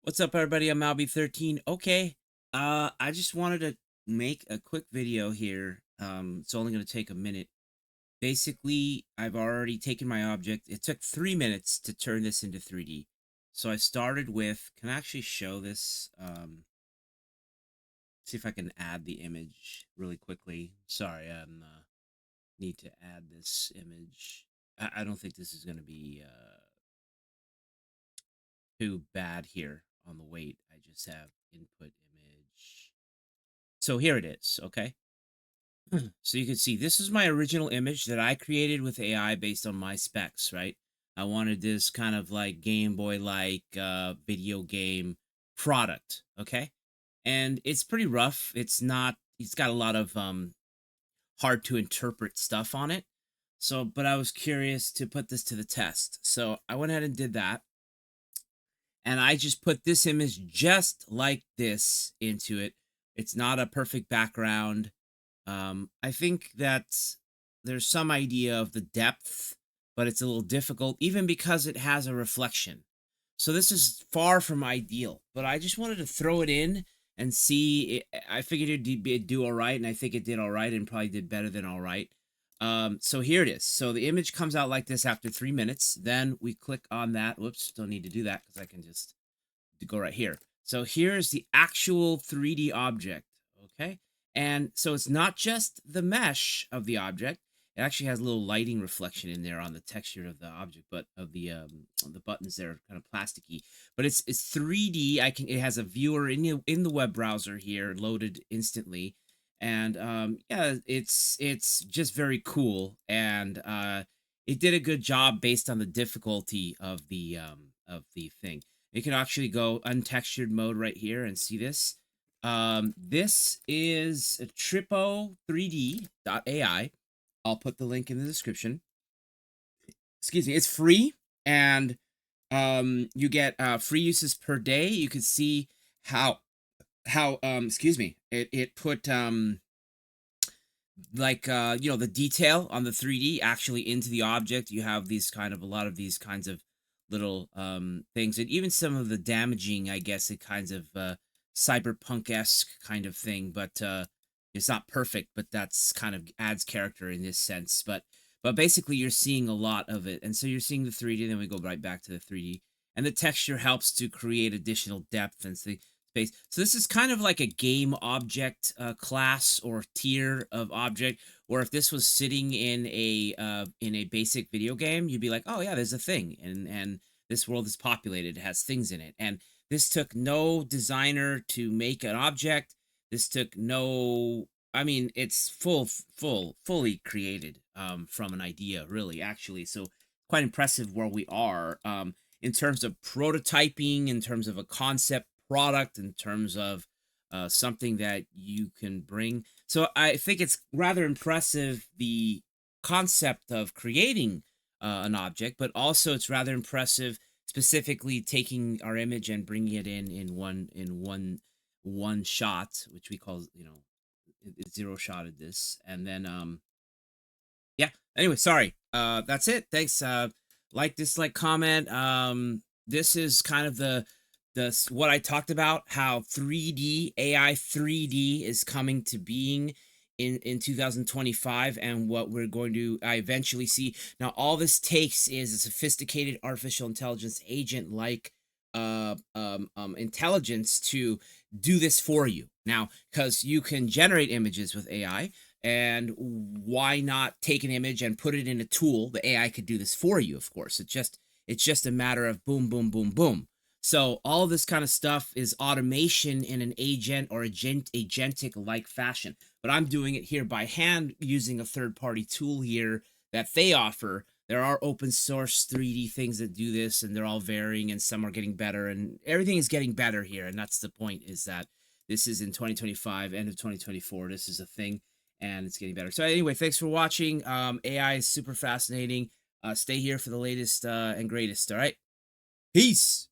What's up, everybody? I'm Albie13. Okay, I just wanted to make a quick video here. It's only going to take a minute. Basically, I've already taken my object. It took 3 minutes to turn this into 3D. So I started with, can I actually show this? See if I can add the image really quickly. Sorry, I need to add this image. I don't think this is going to be too bad here on the wait. I just have input image. So here it is, okay? So you can see this is my original image that I created with AI based on my specs, right? I wanted this kind of like Game Boy like video game product, okay? And it's pretty rough. It's got a lot of hard to interpret stuff on it. So, but I was curious to put this to the test. So I went ahead and did that. And I just put this image just like this into it. It's not a perfect background. I think that there's some idea of the depth, but it's a little difficult, even because it has a reflection. So this is far from ideal, but I just wanted to throw it in and see. I figured it'd do all right, and I think it did all right, and probably did better than all right. So here it is. So the image comes out like this after 3 minutes. Then we click on that. Whoops, don't need to do that because I can just go right here. So here's the actual 3D object, okay? And so it's not just the mesh of the object. It actually has a little lighting reflection in there on the texture of the object, but of the buttons there are kind of plasticky. But it's 3D. It has a viewer in the web browser here loaded instantly. And yeah, it's just very cool, and it did a good job based on the difficulty of the thing. You can actually go untextured mode right here and see this. This is a tripo3d.ai. I'll put the link in the description. Excuse me. It's free, and you get free uses per day. You can see how excuse me. It put like the detail on the 3D actually into the object. You have these kind of a lot of these kinds of little things, and even some of the damaging, I guess, it kinds of cyberpunk-esque kind of thing, but it's not perfect, but that's kind of adds character in this sense. But basically you're seeing a lot of it, and so you're seeing the 3D, then we go right back to the 3D, and the texture helps to create additional depth and space. So this is kind of like a game object class or tier of object, where if this was sitting in a basic video game, you'd be like, oh yeah, there's a thing, and this world is populated, it has things in it. And this took no designer to make an object. This took no, I mean, it's fully created from an idea, really, actually. So quite impressive where we are. In terms of prototyping, in terms of a concept product, in terms of something that you can bring. So I think it's rather impressive, the concept of creating an object, but also it's rather impressive specifically taking our image and bringing it in one shot, which we call, it zero shotted this, and then yeah. Anyway, sorry. That's it. Thanks. Like, dislike, comment. This is kind of the what I talked about, how 3D AI 3D is coming to being in 2025, and what we're going to eventually see. Now, all this takes is a sophisticated artificial intelligence agent like intelligence to do this for you. Now, because you can generate images with AI, and why not take an image and put it in a tool? The AI could do this for you, of course. It's just a matter of boom, boom, boom, boom. So all this kind of stuff is automation in an agent or agentic like fashion. But I'm doing it here by hand using a third-party tool here that they offer. There are open source 3D things that do this, and they're all varying, and some are getting better, and everything is getting better here. And that's the point, is that this is in 2025, end of 2024. This is a thing, and it's getting better. So anyway, thanks for watching. AI is super fascinating. Stay here for the latest and greatest. All right. Peace.